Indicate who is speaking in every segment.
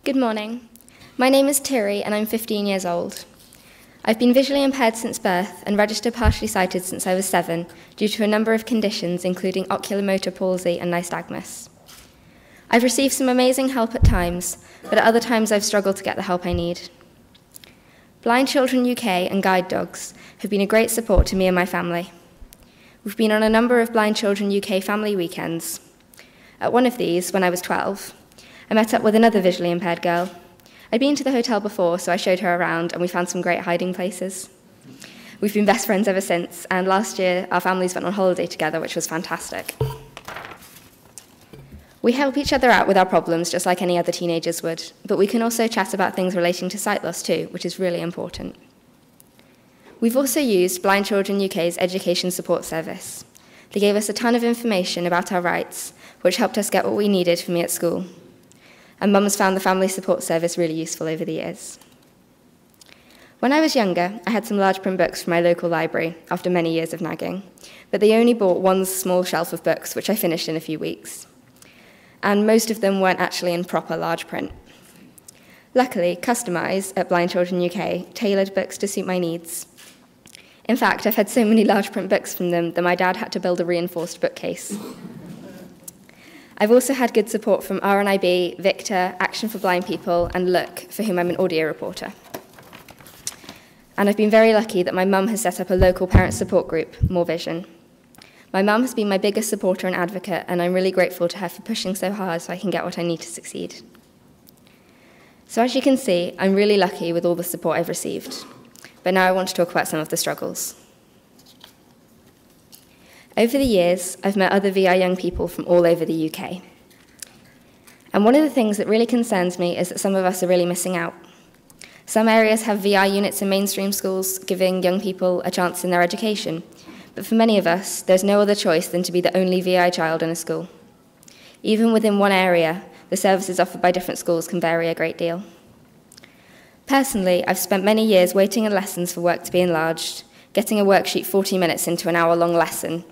Speaker 1: Good morning. My name is Tiri and I'm 15 years old. I've been visually impaired since birth and registered partially sighted since I was 7 due to a number of conditions including oculomotor palsy and nystagmus. I've received some amazing help at times, but at other times I've struggled to get the help I need. Blind Children UK and guide dogs have been a great support to me and my family. We've been on a number of Blind Children UK family weekends. At one of these, when I was 12, I met up with another visually impaired girl. I'd been to the hotel before, so I showed her around, and we found some great hiding places. We've been best friends ever since, and last year our families went on holiday together, which was fantastic. We help each other out with our problems, just like any other teenagers would, but we can also chat about things relating to sight loss too, which is really important. We've also used Blind Children UK's Education Support Service. They gave us a ton of information about our rights, which helped us get what we needed for me at school. And Mum's found the family support service really useful over the years. When I was younger, I had some large print books from my local library after many years of nagging, but they only bought one small shelf of books, which I finished in a few weeks. And most of them weren't actually in proper large print. Luckily, Customise at Blind Children UK tailored books to suit my needs. In fact, I've had so many large print books from them that my dad had to build a reinforced bookcase. I've also had good support from RNIB, Victor, Action for Blind People, and Look, for whom I'm an audio reporter. And I've been very lucky that my mum has set up a local parent support group, More Vision. My mum has been my biggest supporter and advocate, and I'm really grateful to her for pushing so hard so I can get what I need to succeed. So as you can see, I'm really lucky with all the support I've received. But now I want to talk about some of the struggles. Over the years, I've met other VI young people from all over the UK. And one of the things that really concerns me is that some of us are really missing out. Some areas have VI units in mainstream schools, giving young people a chance in their education. But for many of us, there's no other choice than to be the only VI child in a school. Even within one area, the services offered by different schools can vary a great deal. Personally, I've spent many years waiting in lessons for work to be enlarged. Getting a worksheet 40 minutes into an hour-long lesson,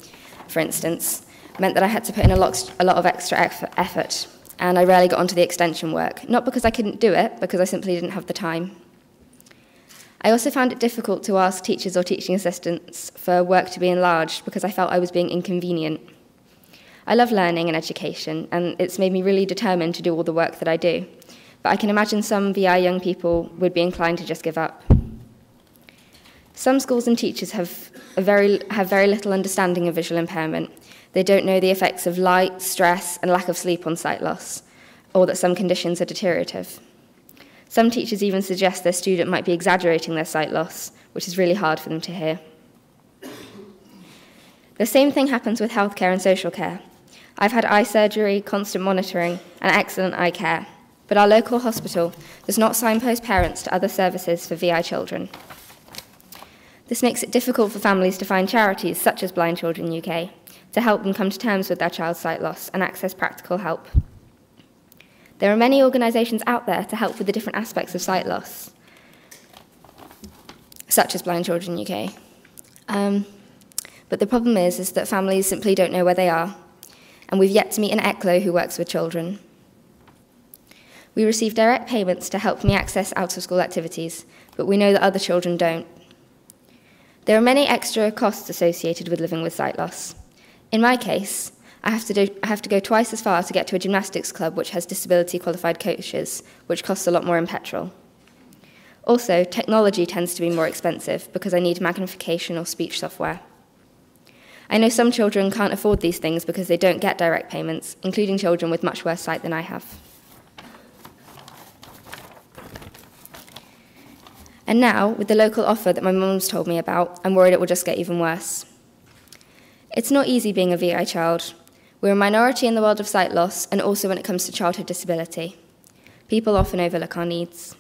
Speaker 1: for instance, meant that I had to put in a lot of extra effort, and I rarely got onto the extension work, not because I couldn't do it, because I simply didn't have the time. I also found it difficult to ask teachers or teaching assistants for work to be enlarged because I felt I was being inconvenient. I love learning and education, and it's made me really determined to do all the work that I do, but I can imagine some VI young people would be inclined to just give up. Some schools and teachers have very little understanding of visual impairment. They don't know the effects of light, stress, and lack of sleep on sight loss, or that some conditions are deteriorative. Some teachers even suggest their student might be exaggerating their sight loss, which is really hard for them to hear. The same thing happens with healthcare and social care. I've had eye surgery, constant monitoring, and excellent eye care, but our local hospital does not signpost parents to other services for VI children. This makes it difficult for families to find charities, such as Blind Children UK, to help them come to terms with their child's sight loss and access practical help. There are many organisations out there to help with the different aspects of sight loss, such as Blind Children UK. But the problem is that families simply don't know where they are, and we've yet to meet an ECLO who works with children. We receive direct payments to help me access out-of-school activities, but we know that other children don't. There are many extra costs associated with living with sight loss. In my case, I have to go twice as far to get to a gymnastics club which has disability-qualified coaches, which costs a lot more in petrol. Also, technology tends to be more expensive because I need magnification or speech software. I know some children can't afford these things because they don't get direct payments, including children with much worse sight than I have. And now, with the local offer that my mum's told me about, I'm worried it will just get even worse. It's not easy being a VI child. We're a minority in the world of sight loss, and also when it comes to childhood disability. People often overlook our needs.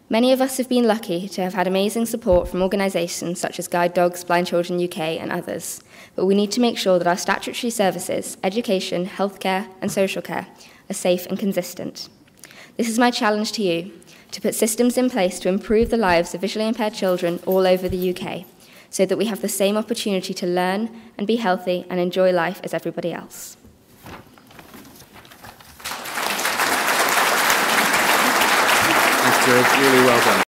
Speaker 1: Many of us have been lucky to have had amazing support from organisations such as Guide Dogs, Blind Children UK, and others, but we need to make sure that our statutory services, education, healthcare, and social care are safe and consistent. This is my challenge to you, to put systems in place to improve the lives of visually impaired children all over the UK, so that we have the same opportunity to learn and be healthy and enjoy life as everybody else.
Speaker 2: good. Really well done.